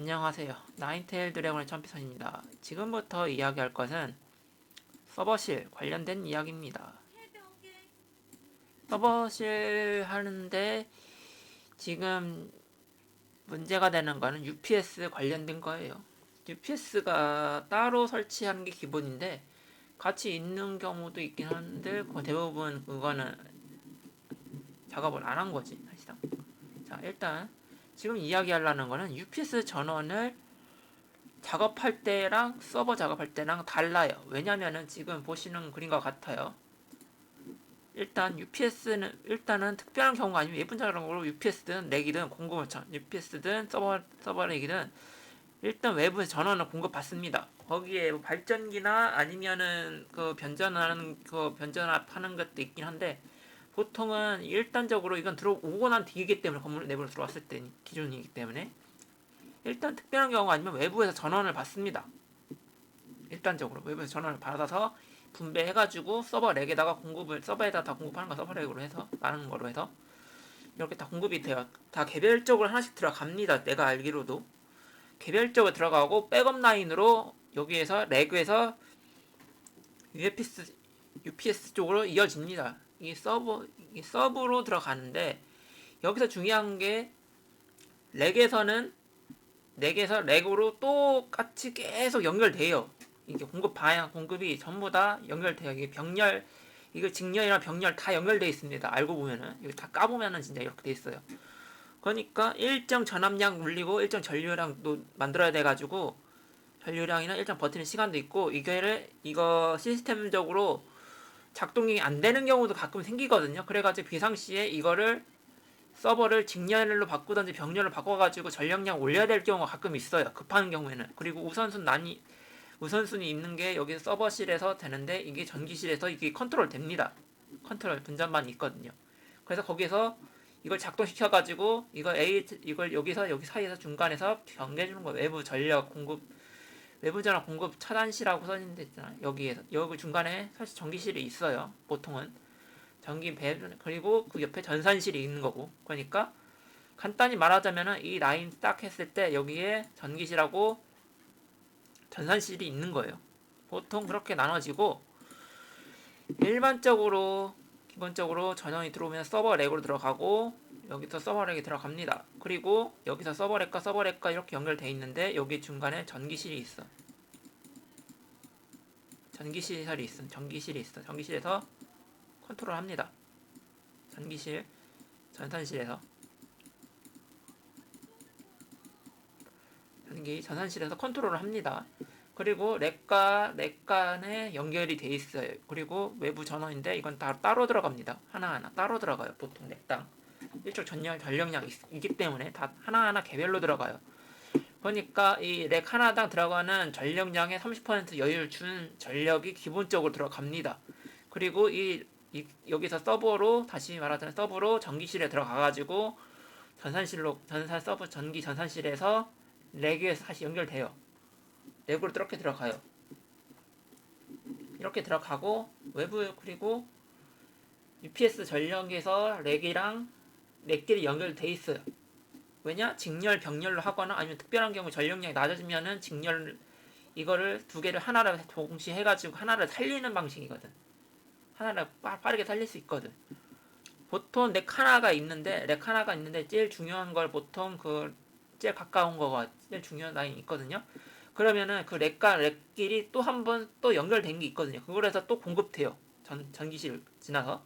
안녕하세요. 나인테일 드래곤의 챔피언입니다. 지금부터 이야기할 것은 서버실 관련된 이야기입니다. 서버실 하는데 지금 문제가 되는 거는 UPS 관련된 거예요. UPS가 따로 설치하는 게 기본인데 같이 있는 경우도 있긴 한데 대부분 그거는 작업을 안 한 거지 사실상. 자, 일단 지금 이야기하려는 거는 UPS 전원을 작업할 때랑 서버 작업할 때랑 달라요. 왜냐면은 지금 보시는 그림과 같아요. 일단 일단은 특별한 경우가 아니면 예쁜 작업으로 UPS든 렉이든 UPS든 서버 렉이든 일단 외부에서 전원을 공급받습니다. 거기에 뭐 발전기나 아니면은 변전하는 것도 있긴 한데 보통은 일단적으로 이건 들어오고 난 뒤이기 때문에 건물 내부로 들어왔을 때 기준이기 때문에 일단 특별한 경우가 아니면 외부에서 전원을 받습니다. 일단적으로 외부에서 전원을 받아서 분배해가지고 서버에다 다 공급하는 거 서버렉으로 해서 나는 거로 해서 이렇게 다 공급이 돼요. 다 개별적으로 하나씩 들어갑니다. 내가 알기로도 개별적으로 들어가고 백업 라인으로 여기에서 레그에서 UPS 쪽으로 이어집니다. 이게 서브로 들어가는데 여기서 중요한 게 렉에서는 렉에서 렉으로 똑같이 계속 연결돼요. 이게 공급이 전부 다 연결돼요. 이거 직렬이랑 병렬 다 연결돼 있습니다. 알고 보면은 이거 다 까보면은 진짜 이렇게 돼 있어요. 그러니까 일정 전압량 물리고 일정 전류량도 만들어야 돼가지고 전류량이나 일정 버티는 시간도 있고 이거 시스템적으로 작동이 안 되는 경우도 가끔 생기거든요. 그래가지고 비상시에 이거를 서버를 직렬로 바꾸든지 병렬로 바꿔가지고 전력량 올려야 될 경우가 가끔 있어요. 급한 경우에는. 그리고 우선순위 있는 게 여기 서버실에서 되는데 이게 전기실에서 이게 컨트롤 됩니다. 컨트롤 분전반이 있거든요. 그래서 거기서 이걸 작동시켜가지고 이걸 여기 사이에서 중간에서 경계해주는 거예요. 외부 전화 공급 차단시라고 써있는 데 있잖아요. 여기 중간에 사실 전기실이 있어요. 보통은 그리고 그 옆에 전산실이 있는 거고. 그러니까 간단히 말하자면은 이 라인 딱 했을 때 여기에 전기실하고 전산실이 있는 거예요. 보통 그렇게 나눠지고 기본적으로 전원이 들어오면 서버 렉으로 들어가고 여기서 서버 렉이 들어갑니다. 그리고 여기서 서버 렉과 이렇게 연결돼 있는데 여기 중간에 전기실이 있어. 전기실에서 컨트롤 합니다. 전산실에서 전산실에서 컨트롤을 합니다. 그리고 렉 간에 연결이 돼 있어요. 그리고 외부 전원인데 이건 다 따로 들어갑니다. 하나하나 따로 들어가요. 보통 렉당 일정 전력량이 있기 때문에 다 하나하나 개별로 들어가요. 그러니까 이 렉 하나당 들어가는 전력량의 30% 여유를 주는 전력이 기본적으로 들어갑니다. 그리고 여기서 다시 말하자면 서버로 전기실에 들어가가지고 전기 전산실에서 렉에서 다시 연결돼요. 렉으로 이렇게 들어가요. 이렇게 들어가고 그리고 UPS 전력에서 렉끼리 연결돼 있어요. 왜냐? 직렬 병렬로 하거나 아니면 특별한 경우 전력량이 낮아지면은 이거를 두 개를 하나를 동시에 해가지고 하나를 살리는 방식이거든. 하나를 빠르게 살릴 수 있거든. 보통 렉 하나가 있는데 제일 중요한 걸 보통 제일 가까운 거가 제일 중요한 라인이 있거든요. 그러면은 그 렉과 렉끼리 또 한 번 또 연결된 게 있거든요. 그걸 해서 또 공급돼요. 전기실 지나서.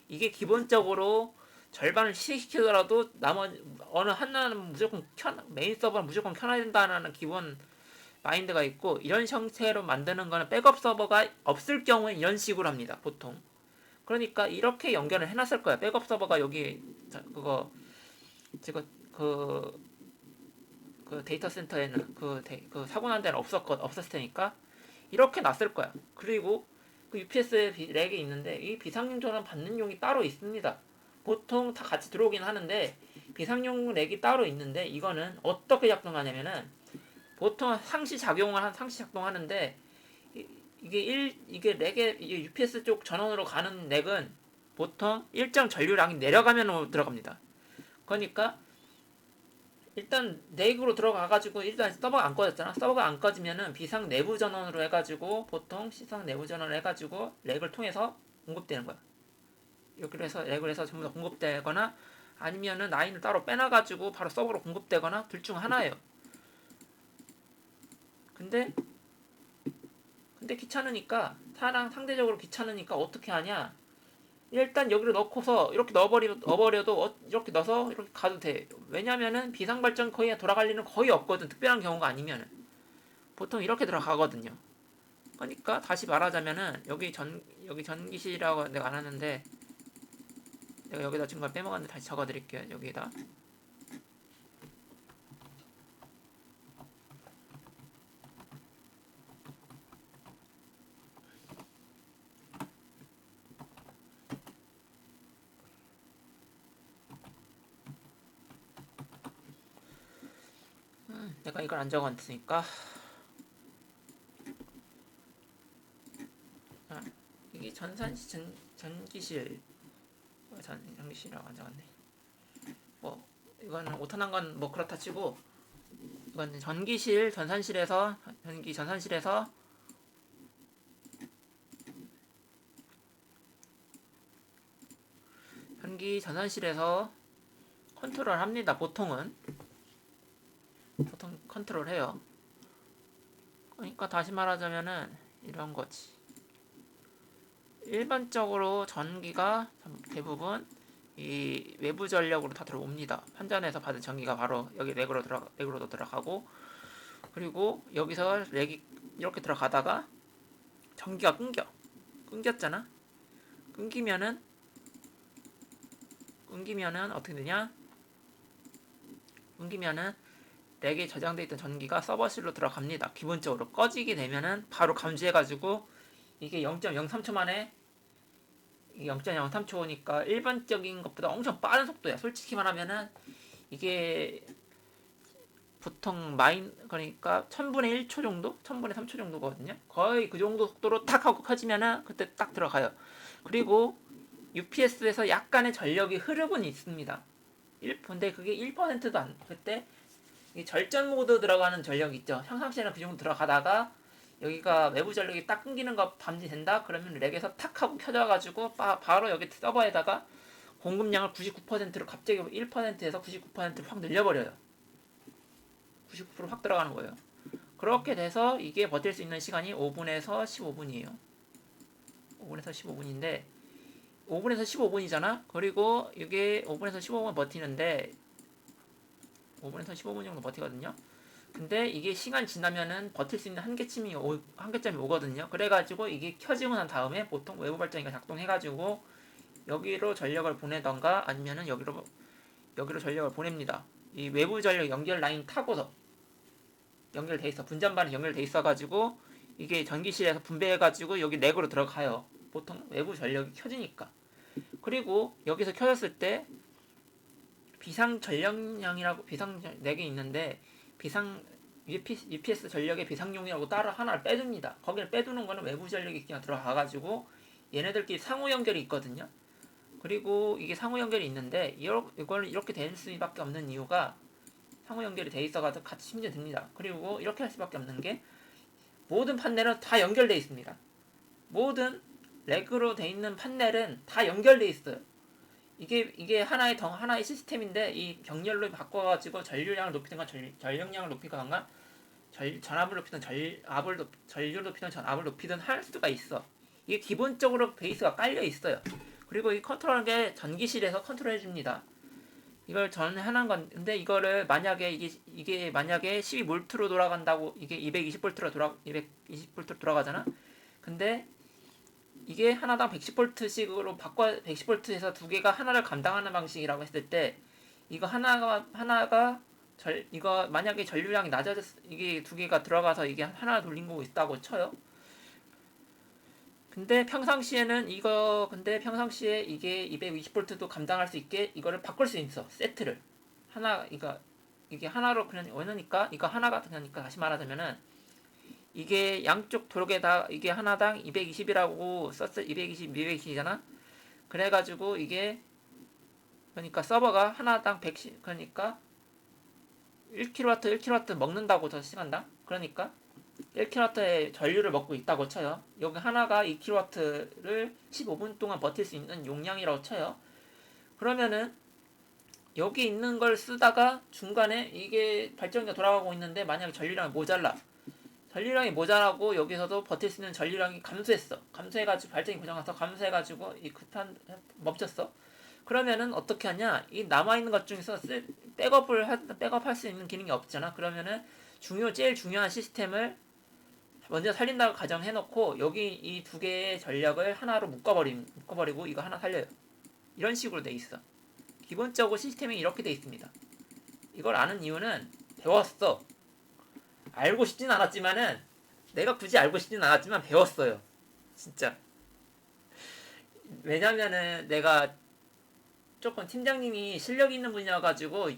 이게 기본적으로 절반을 시키더라도 나머지 어느 하나는 메인 서버는 무조건 켜놔야 된다는 기본 마인드가 있고 이런 형태로 만드는 거는 백업 서버가 없을 경우에 이런 식으로 합니다. 보통. 그러니까 이렇게 연결을 해놨을 거야. 백업 서버가 여기 지금 그 데이터 센터에는 그 사고 난 데는 없었을 테니까 이렇게 놨을 거야. 그리고 그 UPS 렉이 있는데 이 비상용 전원 받는 용이 따로 있습니다. 보통 다 같이 들어오긴 하는데 비상용 렉이 따로 있는데 이거는 어떻게 작동하냐면은 보통 상시 작동하는데 이게 UPS 쪽 전원으로 가는 렉은 보통 일정 전류량이 내려가면 들어갑니다. 그러니까 일단 넥으로 들어가가지고 일단 서버가 안 꺼졌잖아. 서버가 안 꺼지면은 비상 내부 전원으로 해가지고 보통 시상 내부 전원을 해가지고 렉을 통해서 공급되는 거야. 이렇게 해서 렉을 해서 전부 다 공급되거나 아니면은 라인을 따로 빼놔가지고 바로 서버로 공급되거나 둘 중 하나예요. 근데 귀찮으니까 상대적으로 귀찮으니까 어떻게 하냐? 일단 여기를 넣고서 이렇게 넣어버려도 이렇게 넣어서 이렇게 가도 돼. 왜냐면은 비상발전 거의 돌아갈 일은 거의 없거든. 특별한 경우가 아니면은 보통 이렇게 들어가거든요. 그러니까 다시 말하자면은 여기 전기실이라고 내가 안 하는데 내가 여기다 지금 걸 빼먹었는데 다시 적어드릴게요. 여기에다 내가 이걸 안 적어놨으니까 이게 전기실 전기실이라고 안 적었네. 뭐 이거는 오타난 건 뭐 그렇다 치고 이건 전산실에서 전기 전산실에서 컨트롤 합니다. 보통 컨트롤 해요. 그러니까 다시 말하자면은 이런 거지. 일반적으로 전기가 대부분 이 외부 전력으로 다 들어옵니다. 판전에서 받은 전기가 바로 여기 렉으로도 들어가고 그리고 여기서 렉이 이렇게 들어가다가 전기가 끊겼잖아. 끊기면은 어떻게 되냐? 끊기면은 렉에 저장돼 있던 전기가 서버실로 들어갑니다. 기본적으로 꺼지게 되면은 바로 감지해가지고 이게 0.03초 만에 0.03초니까 일반적인 것보다 엄청 빠른 속도야. 솔직히 말하면은 이게 보통 그러니까 1000분의 1초 정도? 1000분의 3초 정도거든요. 거의 그 정도 속도로 탁 하고 켜지면은 그때 딱 들어가요. 그리고 UPS에서 약간의 전력이 흐르곤 있습니다. 근데 그게 1%도 안, 그때 절전 모드 들어가는 전력 있죠. 평상시에는 그 정도 들어가다가 여기가 외부 전력이 딱 끊기는 거 감지된다? 그러면 렉에서 탁 하고 켜져가지고 바로 여기 서버에다가 공급량을 99%로 갑자기 1%에서 99%로 확 늘려버려요. 99%확 들어가는 거예요. 그렇게 돼서 이게 버틸 수 있는 시간이 5분에서 15분이에요. 5분에서 15분인데 5분에서 15분이잖아. 그리고 이게 5분에서 15분 버티는데 5분에서 15분 정도 버티거든요. 근데 이게 시간 지나면은 버틸 수 있는 한계점이 오거든요. 그래가지고 이게 켜지고 난 다음에 보통 외부 발전기가 작동해가지고 여기로 전력을 보내던가 아니면은 여기로 전력을 보냅니다. 이 외부 전력 연결 라인 타고서 연결돼 있어. 분전반이 연결돼 있어가지고 이게 전기실에서 분배해가지고 여기 렉으로 들어가요. 보통 외부 전력이 켜지니까. 그리고 여기서 켜졌을 때 비상 전력량이라고 비상 렉이 있는데 비상 UPS 전력의 비상용이라고 따로 하나를 빼줍니다. 거기를 빼두는 거는 외부 전력이 그냥 들어가가지고 얘네들끼리 상호 연결이 있거든요. 그리고 이게 상호 연결이 있는데 이걸 이렇게 될 수밖에 없는 이유가 상호 연결이 돼 있어가지고 같이 심지어 됩니다. 그리고 이렇게 할 수밖에 없는 게 모든 판넬은 다 연결돼 있습니다. 모든 렉으로 돼 있는 판넬은 다 연결돼 있어요. 이게 하나의 시스템인데 이 병렬로 바꿔가지고 전류량을 높이든가 전력량을 높이거나 전압을 높이든 전류를 높이든 전압을 높이든 할 수가 있어. 이게 기본적으로 베이스가 깔려 있어요. 그리고 이 컨트롤하는 게 전기실에서 컨트롤 해줍니다. 이걸 전에 하는 건데 이거를 만약에 이게 만약에 12V로 돌아간다고 이게 220V로 돌아가잖아. 근데 이게 하나당 110V씩으로 110V에서 두 개가 하나를 감당하는 방식이라고 했을 때 이거 하나가 이거 만약에 전류량이 이게 두 개가 들어가서 이게 하나 돌린 거 있다고 쳐요. 근데 평상시에 이게 220V도 감당할 수 있게 이거를 바꿀 수 있어. 세트를 이게 하나로 그냥 원하니까 이거 하나가 그러니까 다시 말하자면은 이게 양쪽 도로에 다 이게 하나당 220이라고 썼어. 220이잖아. 그래가지고 이게 그러니까 서버가 하나당 110 그러니까 1kW, 1kW 먹는다고 저 시간당. 그러니까 1kW의 전류를 먹고 있다고 쳐요. 여기 하나가 2kW를 15분 동안 버틸 수 있는 용량이라고 쳐요. 그러면은 여기 있는 걸 쓰다가 중간에 이게 발전기가 돌아가고 있는데 만약에 전류량이 모자라. 전류량이 모자라고 여기서도 버틸 수 있는 전류량이 감소했어. 감소해가지고 발전기 고장나서 감소해가지고 이 급한 멈췄어. 그러면은 어떻게 하냐? 이 남아있는 것 중에서 백업할 수 있는 기능이 없잖아. 그러면은 제일 중요한 시스템을 먼저 살린다고 가정해놓고 여기 이 두 개의 전력을 하나로 묶어버리고 이거 하나 살려요. 이런 식으로 돼 있어. 기본적으로 시스템이 이렇게 돼 있습니다. 이걸 아는 이유는 배웠어. 알고 싶진 않았지만은 내가 굳이 알고 싶진 않았지만 배웠어요. 진짜. 왜냐면은 내가 조금 팀장님이 실력 있는 분이어가지고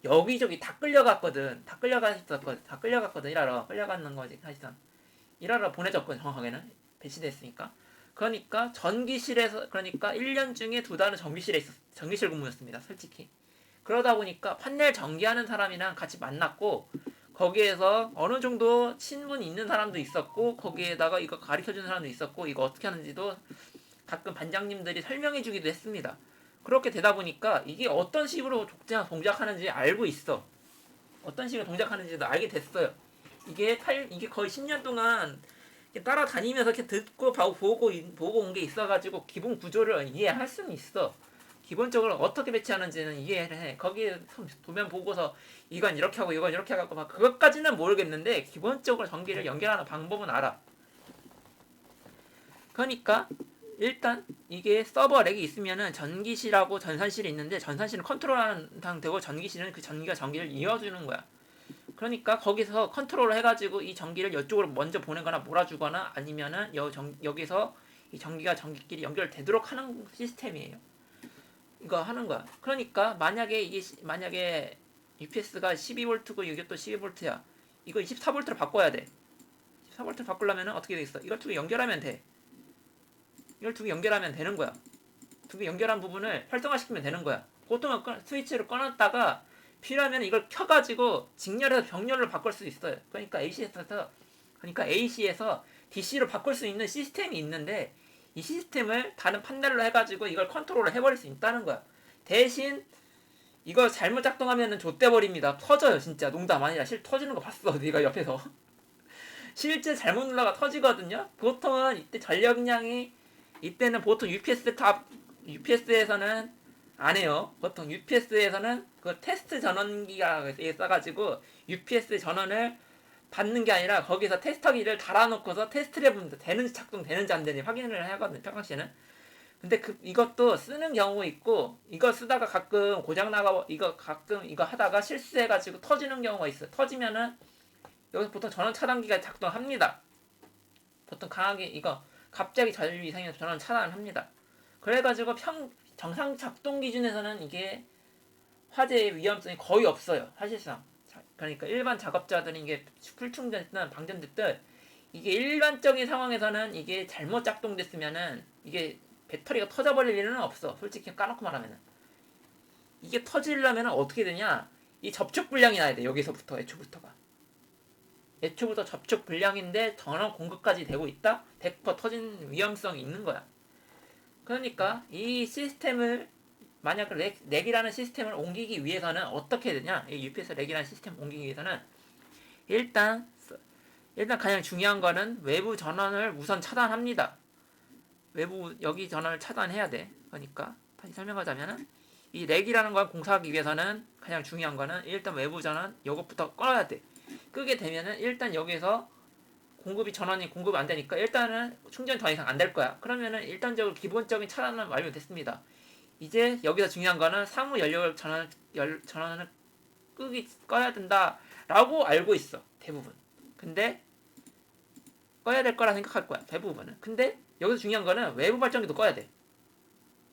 여기저기 다 끌려갔거든. 다 끌려갔거든. 일하러 끌려가는 거지 사실상. 일하러 보내줬거든. 정확하게는 배치됐으니까. 그러니까 전기실에서 그러니까 1년 중에 2달은 전기실 근무였습니다. 솔직히. 그러다 보니까 판넬 전기하는 사람이랑 같이 만났고 거기에서 어느 정도 친분이 있는 사람도 있었고 거기에다가 이거 가르쳐주는 사람도 있었고 이거 어떻게 하는지도 가끔 반장님들이 설명해주기도 했습니다. 그렇게 되다 보니까 이게 어떤 식으로 동작하는지 알고 있어. 어떤 식으로 동작하는지도 알게 됐어요. 이게 거의 10년 동안 따라다니면서 이렇게 듣고 보고 온 게 있어가지고 기본 구조를 이해할 수는 있어. 기본적으로 어떻게 배치하는지는 이해를 해. 거기에 도면 보고서 이건 이렇게 하고 이건 이렇게 하고 막 그것까지는 모르겠는데 기본적으로 전기를 연결하는 방법은 알아. 그러니까 일단 이게 서버 렉이 있으면은 전기실하고 전산실이 있는데 전산실은 컨트롤하는 상태고 전기실은 그 전기를 이어주는 거야. 그러니까 거기서 컨트롤을 해가지고 이 전기를 이쪽으로 먼저 보내거나 몰아주거나 아니면은 여기서 이 전기끼리 연결되도록 하는 시스템이에요. 이거 하는 거야. 그러니까 만약에 UPS가 12V고 이게 또 12V야. 이거 24V로 바꿔야 돼. 24V 바꾸려면 어떻게 돼 있어? 이걸 두 개 연결하면 돼. 이걸 두 개 연결하면 되는 거야. 두 개 연결한 부분을 활성화시키면 되는 거야. 보통은 스위치를 꺼놨다가 필요하면 이걸 켜가지고 직렬해서 병렬로 바꿀 수 있어요. 그러니까 AC에서 DC로 바꿀 수 있는 시스템이 있는데 이 시스템을 다른 판넬로 해가지고 이걸 컨트롤을 해버릴 수 있다는 거야. 대신 이거 잘못 작동하면은 좆돼버립니다. 터져요 진짜. 농담 아니라 터지는 거 봤어. 네가 옆에서. 실제 잘못 눌러가 터지거든요. 보통은 이때는 보통 UPS에서는 안 해요. 보통 UPS에서는 그 테스트 전원기가 써가지고 UPS 전원을 받는 게 아니라 거기서 테스터기를 달아놓고서 테스트를 해보면 작동되는지 안 되는지 확인을 하거든요. 평상시에는. 근데 이것도 쓰는 경우 있고 이거 쓰다가 가끔 고장 나가 이거 하다가 실수해가지고 터지는 경우가 있어요. 터지면은 여기서 보통 전원 차단기가 작동합니다. 보통 강하게 이거 갑자기 전류 이상이면 전원 차단을 합니다. 그래가지고 정상 작동 기준에서는 이게 화재의 위험성이 거의 없어요. 사실상. 그러니까 일반 작업자들이 이게 풀충전이나 방전됐든 이게 일반적인 상황에서는 이게 잘못 작동됐으면은 이게 배터리가 터져버릴 일은 없어. 솔직히 까놓고 말하면은. 이게 터지려면 어떻게 되냐? 이 접촉 불량이 나야 돼. 여기서부터 애초부터 접촉 불량인데 전원 공급까지 되고 있다? 100% 터진 위험성이 있는 거야. 그러니까 이 시스템을 만약 렉이라는 시스템을 옮기기 위해서는 어떻게 되냐? 이 UPS 렉이라는 시스템을 옮기기 위해서는 일단 가장 중요한 거는 외부 전원을 우선 차단합니다. 여기 전원을 차단해야 돼. 그러니까 다시 설명하자면은 이 렉이라는 걸 공사하기 위해서는 가장 중요한 거는 일단 외부 전원 요것부터 꺼야 돼. 끄게 되면은 일단 여기서 전원이 공급이 안 되니까 일단은 충전 더 이상 안 될 거야. 그러면은 일단적으로 기본적인 차단은 완료됐습니다. 이제 여기서 중요한 거는 사무 연료 전원을 꺼야 된다라고 알고 있어. 대부분. 근데 꺼야 될 거라 생각할 거야. 대부분은. 근데 여기서 중요한 거는 외부 발전기도 꺼야 돼.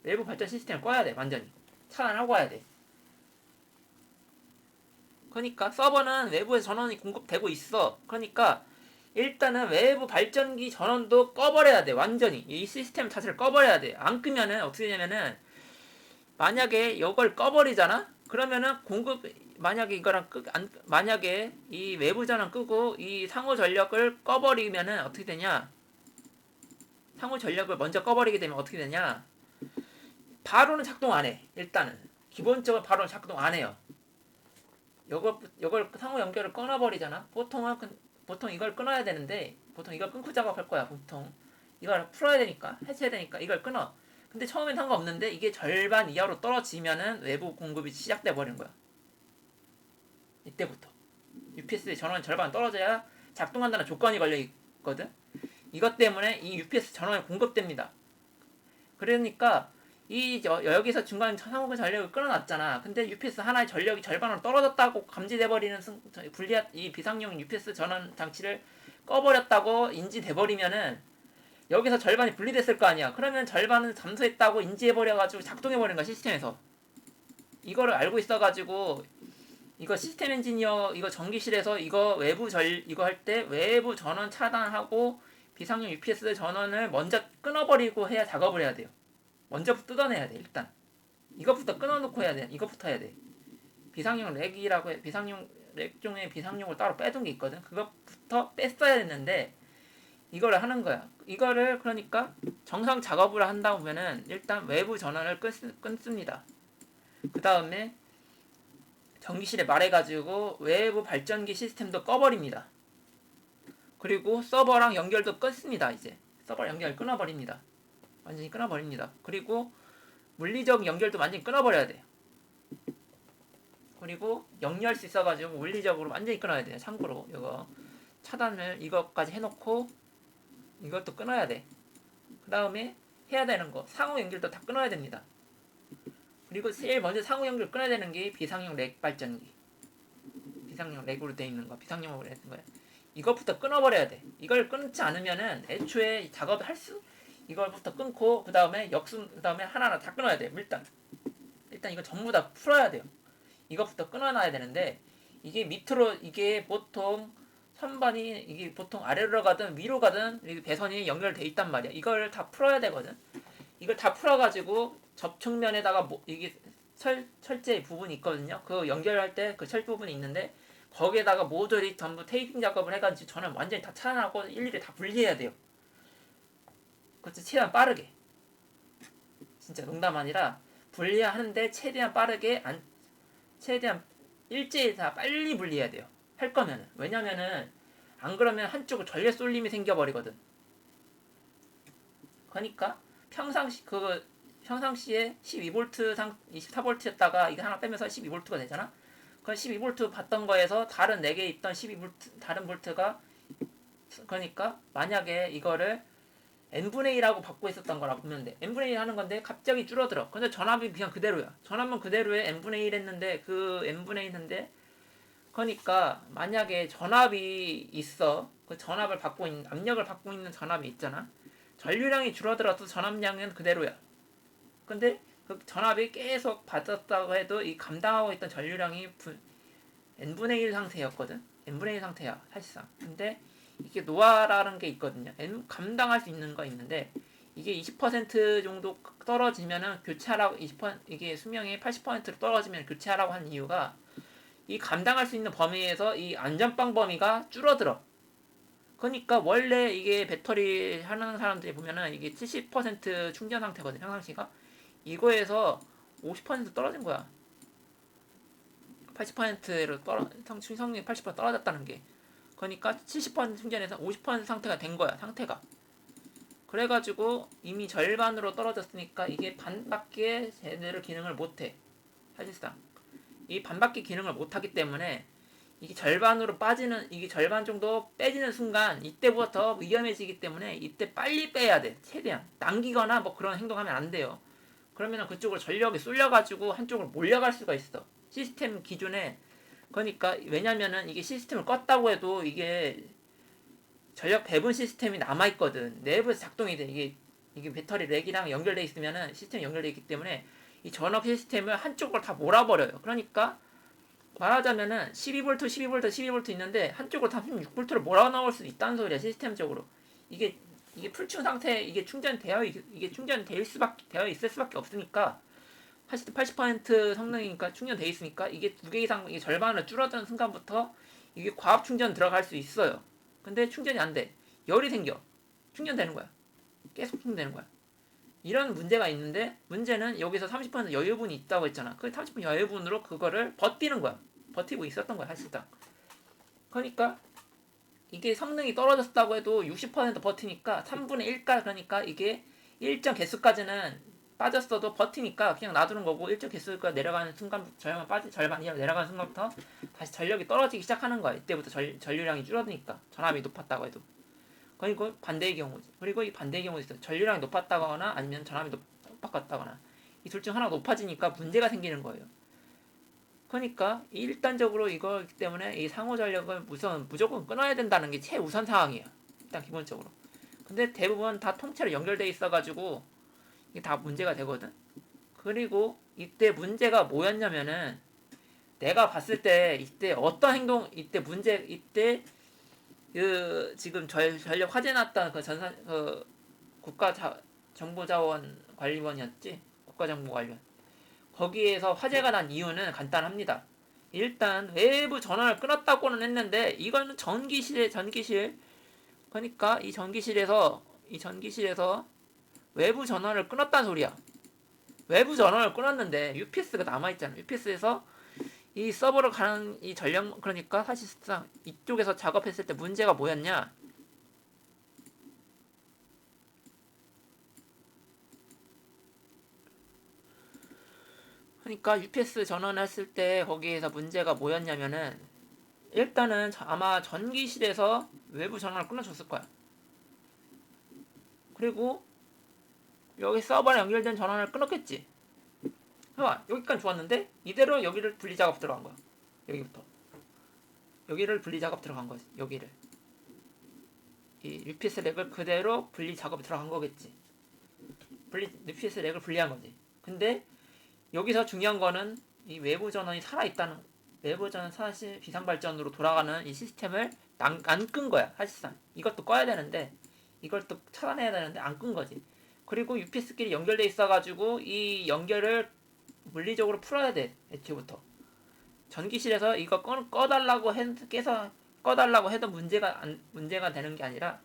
외부 발전 시스템을 꺼야 돼. 완전히. 차단하고 와야 돼. 그러니까 서버는 외부에서 전원이 공급되고 있어. 그러니까 일단은 외부 발전기 전원도 꺼버려야 돼. 완전히. 이 시스템 자체를 꺼버려야 돼. 안 끄면은 어떻게 되냐면은 만약에 이걸 꺼버리잖아? 그러면은 만약에 이거랑 만약에 이 외부 전원 끄고 이 상호 전력을 꺼버리면은 어떻게 되냐? 상호 전력을 먼저 꺼버리게 되면 어떻게 되냐? 바로는 작동 안 해. 일단은 기본적으로 바로는 작동 안 해요. 요걸 상호 연결을 끊어버리잖아. 보통 이걸 끊어야 되는데 보통 이걸 끊고 작업할 거야. 보통 이걸 풀어야 되니까 해체해야 되니까 이걸 끊어. 근데 처음엔 상관없는데 이게 절반 이하로 떨어지면은 외부 공급이 시작돼 버리는 거야. 이때부터 UPS의 전원 절반 떨어져야 작동한다는 조건이 걸려 있거든. 이것 때문에 이 UPS 전원이 공급됩니다. 그러니까 여기서 중간 상호 전력을 끊어놨잖아. 근데 UPS 하나의 전력이 절반으로 떨어졌다고 감지돼 버리는 이 비상용 UPS 전원 장치를 꺼버렸다고 인지돼 버리면은 여기서 절반이 분리됐을 거 아니야. 그러면 절반은 잠수했다고 인지해버려가지고 작동해버린 거야, 시스템에서. 이거를 알고 있어가지고 이거 시스템 엔지니어 이거 전기실에서 이거 이거 할 때 외부 전원 차단하고 비상용 UPS 전원을 먼저 끊어버리고 해야 작업을 해야 돼요. 먼저 뜯어내야 돼. 일단 이것부터 끊어놓고 해야 돼. 이것부터 해야 돼. 비상용 렉이라고 해. 비상용 렉 중에 비상용을 따로 빼둔 게 있거든. 그것부터 뺐어야 됐는데 이거를 하는 거야. 이거를 그러니까 정상 작업을 한다 보면은 일단 외부 전원을 끊습니다. 그 다음에 전기실에 말해가지고 외부 발전기 시스템도 꺼버립니다. 그리고 서버랑 연결도 끊습니다. 이제 서버 연결 끊어버립니다. 완전히 끊어버립니다. 그리고 물리적 연결도 완전히 끊어버려야 돼요. 그리고 연결할 수 있어가지고 물리적으로 완전히 끊어야 돼요. 참고로 이거 차단을 이것까지 해놓고 이것도 끊어야 돼. 그 다음에 해야 되는 거 상호 연결도 다 끊어야 됩니다. 그리고 제일 먼저 상호 연결 끊어야 되는 게 비상용 렉 발전기. 비상용 렉으로 되어 있는 거, 비상용으로 되어 있는 거야. 이것부터 끊어버려야 돼. 이걸 끊지 않으면은 애초에 작업을 이걸부터 끊고 그 다음에 그 다음에 하나하나 다 끊어야 돼. 일단 이거 전부 다 풀어야 돼요. 이것부터 끊어놔야 되는데 이게 보통 선반이 이게 보통 아래로 가든 위로 가든 배선이 연결돼 있단 말이야. 이걸 다 풀어야 되거든. 이걸 다 풀어가지고 접촉면에다가 이게 철제 부분이 있거든요. 그 연결할 때 그 철 부분이 있는데 거기에다가 모조리 전부 테이핑 작업을 해가지고 저는 완전히 다 차단하고 일일이 다 분리해야 돼요. 그것도 최대한 빠르게. 진짜 농담 아니라 분리하는데 최대한 빠르게 최대한 일제히 다 빨리 분리해야 돼요. 할 거면은. 왜냐면은 안 그러면 한쪽으로 전력 쏠림이 생겨버리거든. 그러니까 평상시에 12V 24V였다가 이거 하나 빼면서 12V가 되잖아. 그 12V 받던 거에서 다른 4개 있던 12V 다른 볼트가 그러니까 만약에 이거를 n분의 1하고 받고 있었던 거라 보면 돼. n분의 1 하는 건데 갑자기 줄어들어. 근데 전압이 그냥 그대로야. 전압은 그대로에 n분의 1 했는데 그 n분의 1 했는데 그러니까 만약에 전압이 있어. 그 전압을 받고 있는 압력을 받고 있는 전압이 있잖아. 전류량이 줄어들어도 전압량은 그대로야. 근데 그 전압이 계속 받았다고 해도 이 감당하고 있던 전류량이 n분의 1 상태였거든. n분의 1 상태야 사실상. 근데 이게 노화라는 게 있거든요. 감당할 수 있는 거 있는데 이게 20% 정도 떨어지면은 교체하라고 이게 수명이 80%로 떨어지면 교체하라고 한 이유가 이 감당할 수 있는 범위에서 이 안전빵 범위가 줄어들어. 그러니까 원래 이게 배터리 하는 사람들이 보면은 이게 70% 충전 상태거든 평상시가. 이거에서 50% 떨어진 거야. 80%로 충전이 80% 떨어졌다는 게. 그러니까 70% 충전에서 50% 상태가 된 거야. 상태가. 그래가지고 이미 절반으로 떨어졌으니까 이게 반밖에 제대로 기능을 못해. 사실상 이 반밖에 기능을 못하기 때문에 이게 이게 절반 정도 빼지는 순간 이때부터 위험해지기 때문에 이때 빨리 빼야 돼. 최대한 남기거나 뭐 그런 행동하면 안 돼요. 그러면은 그쪽으로 전력이 쏠려가지고 한쪽으로 몰려갈 수가 있어. 시스템 기준에. 그러니까 왜냐면은 이게 시스템을 껐다고 해도 이게 전력 배분 시스템이 남아있거든. 내부에서 작동이 돼. 이게 배터리 렉이랑 연결돼 있으면은 시스템이 연결돼 있기 때문에 이 전압 시스템을 한쪽으로 다 몰아버려요. 그러니까 말하자면은 12V 있는데 한쪽으로 다 16V를 몰아넣을 수 있다는 소리야. 시스템적으로. 이게 풀충 상태 이게 충전되어 있을 수밖에 없으니까 80% 성능이니까 충전돼 있으니까 이게 2개 이상 이게 절반으로 줄어드는 순간부터 이게 과압 충전 들어갈 수 있어요. 근데 충전이 안 돼. 열이 생겨. 충전되는 거야. 계속 충전되는 거야. 이런 문제가 있는데 문제는 여기서 30% 여유분이 있다고 했잖아. 그 30% 여유분으로 그거를 버티는 거야. 버티고 있었던 거야 사실상. 그러니까 이게 성능이 떨어졌다고 해도 60% 버티니까 3분의 1가 그러니까 이게 일정 개수까지는 빠졌어도 버티니까 그냥 놔두는 거고 일정 개수가 내려가는 순간 절반이 내려가는 순간부터 다시 전력이 떨어지기 시작하는 거야. 이때부터 전류량이 줄어드니까 전압이 높았다고 해도. 그리고 반대의 경우지. 그리고 이 반대의 경우도 있어. 전류량이 높았다거나 아니면 전압이 높았다거나 이 둘 중 하나가 높아지니까 문제가 생기는 거예요. 그러니까 일단적으로 이거기 때문에 이 상호 전력을 무조건 끊어야 된다는 게 최우선 사항이에요. 일단 기본적으로. 근데 대부분 다 통째로 연결돼 있어가지고 이게 다 문제가 되거든. 그리고 이때 문제가 뭐였냐면은 내가 봤을 때 이때 어떤 행동 이때 그 지금 전력 화재 났던 그 국가정보자원관리원이었지. 국가정보관리원. 거기에서 화재가 난 이유는 간단합니다. 일단 외부 전원을 끊었다고는 했는데 이거는 전기실 그러니까 이 전기실에서 외부 전원을 끊었다는 소리야. 외부 전원을 끊었는데 UPS가 남아있잖아. UPS에서 이 서버로 가는 이 전력 그러니까 사실상 이쪽에서 작업했을 때 문제가 뭐였냐? 그러니까 UPS 전원했을 때 거기에서 문제가 뭐였냐면은 일단은 아마 전기실에서 외부 전원을 끊어줬을 거야. 그리고 여기 서버에 연결된 전원을 끊었겠지. 봐봐, 여기까지 좋았는데 이대로 여기를 분리 작업 들어간 거야. 여기부터 여기를 분리 작업 들어간 거지. 여기를 이 UPS 렉을 그대로 분리 작업 들어간 거겠지. UPS 렉을 분리한 거지. 근데 여기서 중요한 거는 이 외부 전원이 살아있다는 외부 전원 사실 비상발전으로 돌아가는 이 시스템을 안 끈 거야. 사실상 이것도 꺼야 되는데 이걸 또 차단해야 되는데 안 끈 거지. 그리고 UPS끼리 연결돼 있어가지고 이 연결을 물리적으로 풀어야 돼. 애초부터 전기실에서 이거 꺼달라고 해도 문제가 되는 게 아니라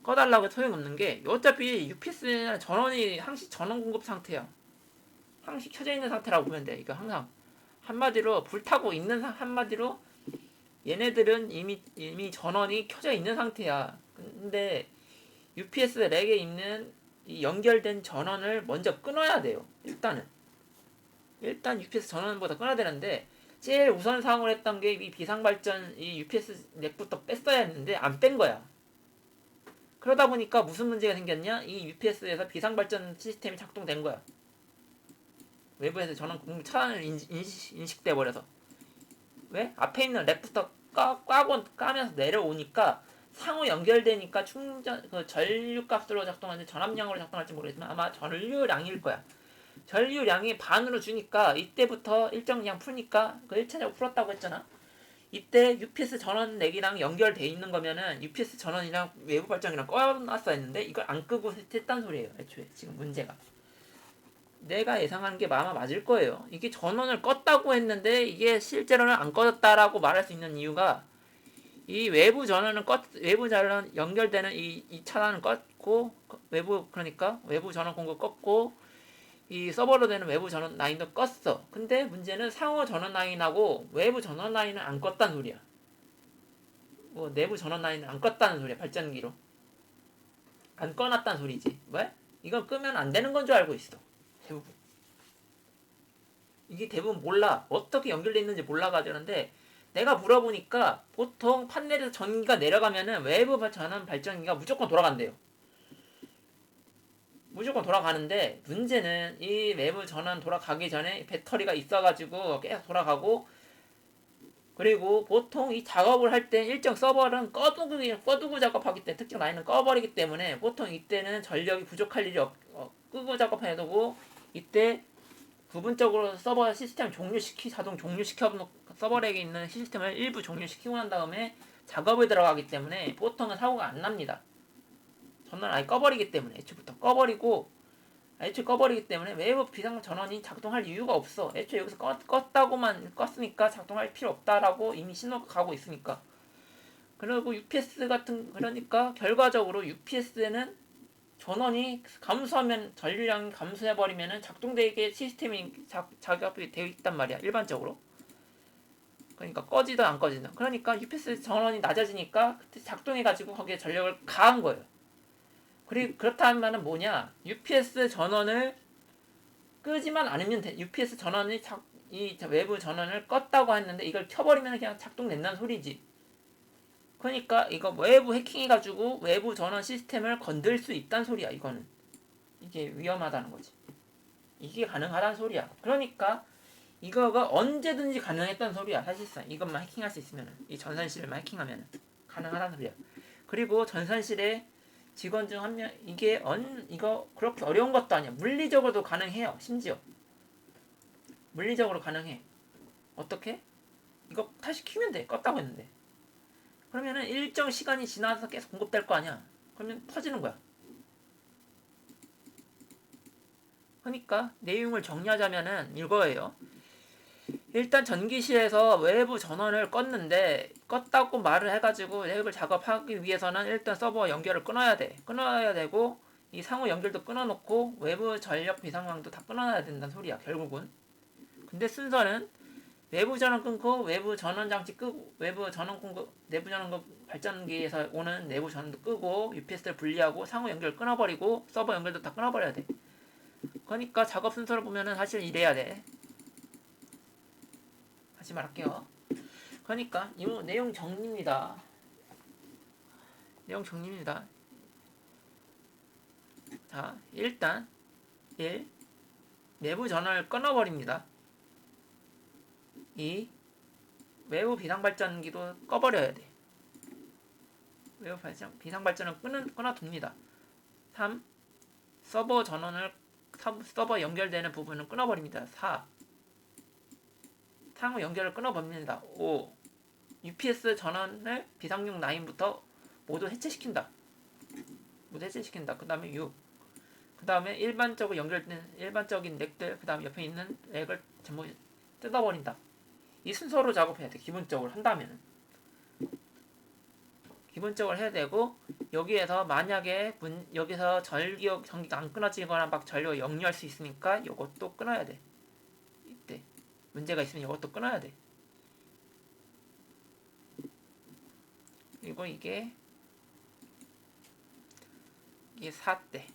꺼달라고 소용없는 게 어차피 UPS는 전원이 항시 전원 공급 상태야. 항시 켜져 있는 상태라고 보면 돼. 이거 항상 한마디로 불타고 있는 한마디로 얘네들은 이미 전원이 켜져 있는 상태야. 근데 UPS 렉에 있는 이 연결된 전원을 먼저 끊어야 돼요. 일단 UPS 전원보다 끊어야 되는데 제일 우선 사항으로 했던 게 이 비상발전 이 UPS 렉부터 뺐어야 했는데 안 뺀 거야. 그러다 보니까 무슨 문제가 생겼냐? 이 UPS에서 비상발전 시스템이 작동된 거야. 외부에서 전원 공급 차단을 인식돼 버려서. 왜? 앞에 있는 렉부터 까면서 내려오니까 상호 연결되니까 전류값으로 작동하는지 전압량으로 작동할지 모르겠지만 아마 전류량일 거야. 전류량이 반으로 주니까 이때부터 일정량 푸니까 그 1차적으로 풀었다고 했잖아. 이때 UPS 전원 렉이랑 연결돼 있는 거면은 UPS 전원이랑 외부 발전기랑 꺼놨어야 했는데 이걸 안 끄고 했단 소리예요. 애초에 지금 문제가. 내가 예상하는 게 아마 맞을 거예요. 이게 전원을 껐다고 했는데 이게 실제로는 안 꺼졌다라고 말할 수 있는 이유가 이 외부 전원 연결되는 이 차단은 껐고 그러니까 외부 전원 공급 껐고 이 서버로 되는 외부 전원 라인도 껐어. 근데 문제는 상호 전원 라인하고 외부 전원 라인은 안 껐다는 소리야. 뭐 내부 전원 라인은 안 껐다는 소리야. 발전기로 안 꺼놨다는 소리지. 왜? 이건 끄면 안 되는 건 줄 알고 있어. 대부분. 이게 대부분 몰라. 어떻게 연결돼 있는지 몰라가지는데 내가 물어보니까 보통 판넬에서 전기가 내려가면은 외부 전원 발전기가 무조건 돌아간대요. 무조건 돌아가는데 문제는 이 외부 전원 돌아가기 전에 배터리가 있어가지고 계속 돌아가고 그리고 보통 이 작업을 할 때 일정 서버는 꺼두고 작업하기 때문에 특정 라인은 꺼버리기 때문에 보통 이때는 전력이 부족할 일이 끄고 작업해야 되고 이때 부분적으로 서버 시스템 자동 종료시켜 서버렉에 있는 시스템을 일부 종료시키고 난 다음에 작업에 들어가기 때문에 보통은 사고가 안 납니다. 전원 아예 꺼버리기 때문에 애초부터 꺼버리고 애초에 꺼버리기 때문에 외부 비상 전원이 작동할 이유가 없어. 애초에 여기서 껐다고만 껐으니까 작동할 필요 없다라고 이미 신호가 가고 있으니까. 그리고 UPS 같은 그러니까 결과적으로 UPS는 전원이 감소하면 전류량이 감소해버리면은 작동되게 시스템이 작업이 되어 있단 말이야 일반적으로. 그러니까 꺼지든 안 꺼지든. 그러니까 UPS 전원이 낮아지니까 그때 작동해가지고 거기에 전력을 가한 거예요. 그리고 그렇다면은 뭐냐? UPS 전원을 끄지만 않으면 돼. UPS 전원이 이 외부 전원을 껐다고 했는데 이걸 켜버리면 그냥 작동된다는 소리지. 그러니까 이거 외부 해킹해가지고 외부 전원 시스템을 건들 수 있다는 소리야. 이거는 이게 위험하다는 거지. 이게 가능하다는 소리야. 그러니까 이거가 언제든지 가능했다는 소리야. 사실상 이것만 해킹할 수 있으면은 이 전산실만 해킹하면 가능하다는 소리야. 그리고 전산실에 직원 중 한 명 이거 그렇게 어려운 것도 아니야. 물리적으로도 가능해요. 심지어 물리적으로 가능해. 어떻게? 이거 다시 키면 돼. 껐다고 했는데. 그러면은 일정 시간이 지나서 계속 공급될 거 아니야. 그러면 터지는 거야. 그러니까 내용을 정리하자면은 이거예요. 일단 전기실에서 외부 전원을 껐는데 껐다고 말을 해가지고 랩을 작업하기 위해서는 일단 서버 연결을 끊어야 돼. 끊어야 되고 이 상호 연결도 끊어놓고 외부 전력 비상망도 다 끊어놔야 된다는 소리야 결국은. 근데 순서는 외부 전원 끊고 외부 전원 장치 끄고 외부 전원 공급 내부 전원 공급 발전기에서 오는 내부 전원도 끄고 UPS를 분리하고 상호 연결 끊어버리고 서버 연결도 다 끊어버려야 돼. 그러니까 작업 순서를 보면은 사실 이래야 돼. 다시 말할게요. 그러니까 이 내용 정리입니다. 내용 정리입니다. 자, 일단 1. 내부 전원을 끊어버립니다. 2. 외부 비상발전기도 꺼버려야 돼. 외부 비상발전을 끊어둡니다. 3. 서버 연결되는 부분은 끊어버립니다. 4. 상호 연결을 끊어버립니다. 5. UPS 전원을 비상용 라인부터 모두 해체시킨다. 그 다음에 6. 그 다음에 일반적으로 연결된 일반적인 렉들, 그 다음에 옆에 있는 렉을 전부 뜯어버린다. 이 순서로 작업해야 돼. 기본적으로 한다면은. 기본적으로 해야 되고, 여기에서 만약에 여기서 전기가 안 끊어지거나 막 전류가 역류할 수 있으니까 이것도 끊어야 돼. 이때 문제가 있으면 이것도 끊어야 돼. 그리고 이게 4대.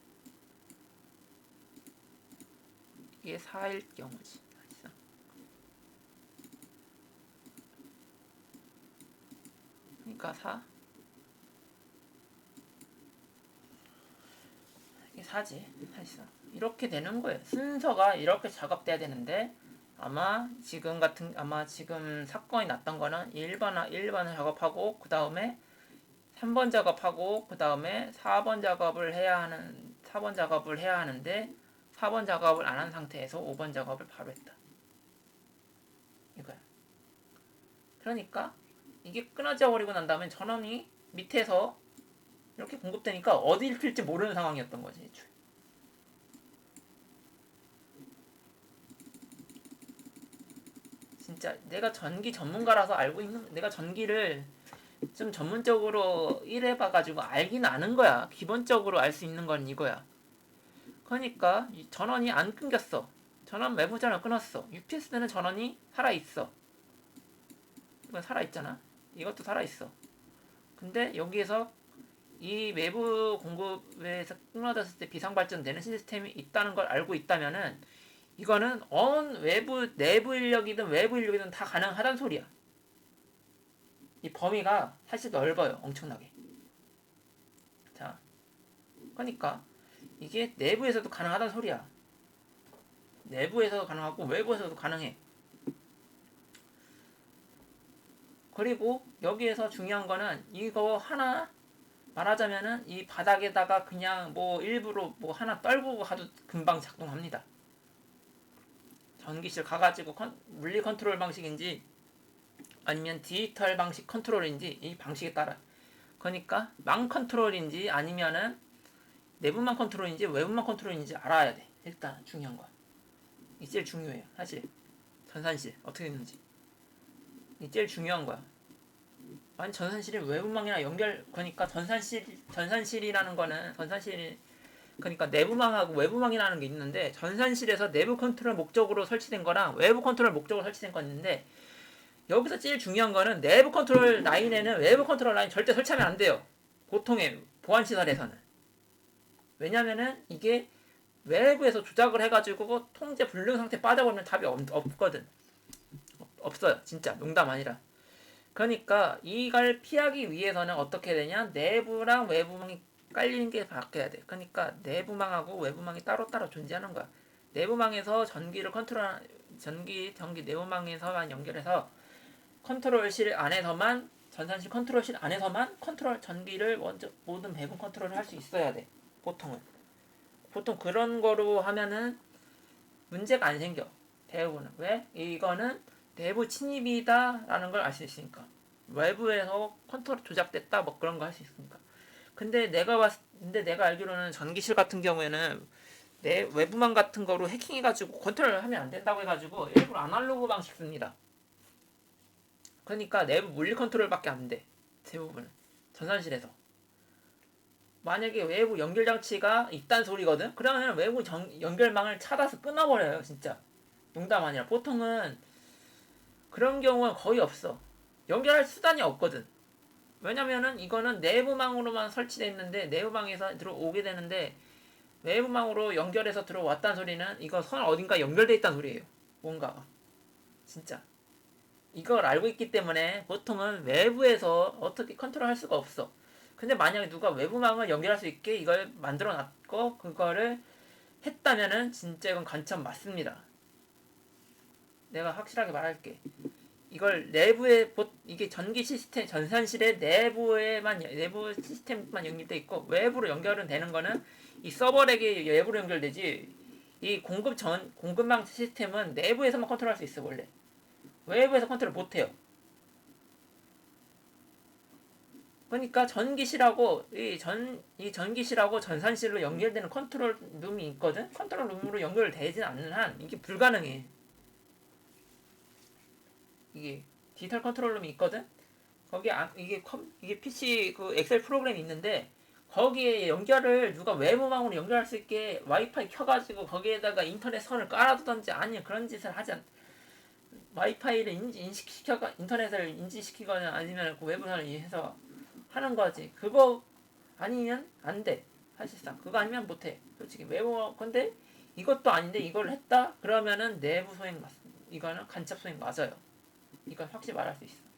이게 4일 경우지. 그러니까 4. 이게 4지. 사실상. 이렇게 되는 거예요. 순서가 이렇게 작업돼야 되는데 아마 지금 사건이 났던 거는 1번을 작업하고 그 다음에 3번 작업하고 그 다음에 4번 작업을 해야 하는데 4번 작업을 안 한 상태에서 5번 작업을 바로 했다. 이거야. 그러니까 이게 끊어져 버리고 난 다음에 전원이 밑에서 이렇게 공급되니까 어디를 필지 모르는 상황이었던 거지. 진짜 내가 전기 전문가라서 알고 있는, 내가 전기를 좀 전문적으로 일해봐가지고 알긴 아는 거야. 기본적으로 알 수 있는 건 이거야. 그러니까 전원이 안 끊겼어. 전원 외부 전원 끊었어. UPS는 전원이 살아있어. 이건 살아있잖아. 이것도 살아있어. 근데 여기에서 이 외부 공급에서 끊어졌을 때 비상발전되는 시스템이 있다는 걸 알고 있다면은 이거는 내부 인력이든 외부 인력이든 다 가능하단 소리야. 이 범위가 사실 넓어요. 엄청나게. 자, 그러니까 이게 내부에서도 가능하단 소리야. 내부에서도 가능하고 외부에서도 가능해. 그리고 여기에서 중요한 거는 이거 하나 말하자면은 이 바닥에다가 그냥 뭐 일부러 뭐 하나 떨구고 가도 금방 작동합니다. 전기실 가가지고 물리 컨트롤 방식인지 아니면 디지털 방식 컨트롤인지 이 방식에 따라. 그러니까 망 컨트롤인지 아니면은 내부만 컨트롤인지 외부만 컨트롤인지 알아야 돼. 일단 중요한 거. 이게 제일 중요해요. 사실 전산실 어떻게 됐는지 이게 제일 중요한 거야. 아니 전산실이 외부망이랑 연결 그러니까 전산실이라는 거는 전산실 그러니까 내부망하고 외부망이라는 게 있는데 전산실에서 내부 컨트롤 목적으로 설치된 거랑 외부 컨트롤 목적으로 설치된 거 있는데 여기서 제일 중요한 거는 내부 컨트롤 라인에는 외부 컨트롤 라인 절대 설치하면 안 돼요. 보통의 보안 시설에서는. 왜냐면은 이게 외부에서 조작을 해가지고 통제 불능 상태 빠져버리면 답이 없거든. 없어요. 진짜 농담 아니라. 그러니까 이걸 피하기 위해서는 어떻게 되냐? 내부랑 외부망이 깔리는 게 바뀌어야 돼. 그러니까 내부망하고 외부망이 따로따로 존재하는 거야. 내부망에서 전기를 전기 내부망에서만 연결해서 컨트롤실 안에서만 전산실 컨트롤실 안에서만 컨트롤 전기를 먼저 모든 배분 컨트롤을 할 수 있어야 돼. 보통 그런 거로 하면은 문제가 안 생겨. 대부분은 왜? 이거는 내부 침입이다라는 걸 알 수 있으니까. 외부에서 컨트롤 조작됐다 뭐 그런 거 할 수 있으니까. 근데 내가 알기로는 전기실 같은 경우에는 내 외부망 같은 거로 해킹해가지고 컨트롤을 하면 안 된다고 해가지고 일부러 아날로그 방식 씁니다. 그러니까 내부 물리 컨트롤밖에 안 돼. 대부분은 전산실에서. 만약에 외부 연결 장치가 있단 소리거든. 그러면 외부 연결망을 찾아서 끊어버려요. 진짜. 농담 아니라 보통은 그런 경우는 거의 없어. 연결할 수단이 없거든. 왜냐면은 이거는 내부망으로만 설치되어 있는데 내부망에서 들어오게 되는데 외부망으로 연결해서 들어왔단 소리는 이거 선 어딘가 연결돼 있단 소리예요. 뭔가가. 진짜. 이걸 알고 있기 때문에 보통은 외부에서 어떻게 컨트롤할 수가 없어. 근데 만약에 누가 외부망을 연결할 수 있게 이걸 만들어 놨고 그거를 했다면은 진짜 이건 간첩 맞습니다. 내가 확실하게 말할게. 이걸 이게 전기 시스템 전산실의 내부 시스템만 연결돼 있고 외부로 연결은 되는 거는 이 서버렉이 외부로 연결되지. 이 공급망 시스템은 내부에서만 컨트롤할 수 있어 원래. 외부에서 컨트롤 못 해요. 그러니까 이 전기실하고 전산실로 연결되는 컨트롤 룸이 있거든. 컨트롤 룸으로 연결되지 않는 한 이게 불가능해. 이게 디지털 컨트롤 룸이 있거든. 거기 이게 PC 그 엑셀 프로그램이 있는데 거기에 연결을 누가 외부망으로 연결할 수 있게 와이파이 켜가지고 거기에다가 인터넷 선을 깔아두던지 아니면 그런 짓을 하지 않. 와이파이를 인터넷을 인지시키거나 아니면 그 외부선을 해서 하는 거지. 그거 아니면 안 돼. 사실상 그거 아니면 못 해. 솔직히 외부 근데 이것도 아닌데 이걸 했다? 그러면은 내부 소행 맞습니다. 이거는 간첩 소행 맞아요. 이건 확실히 말할 수 있어.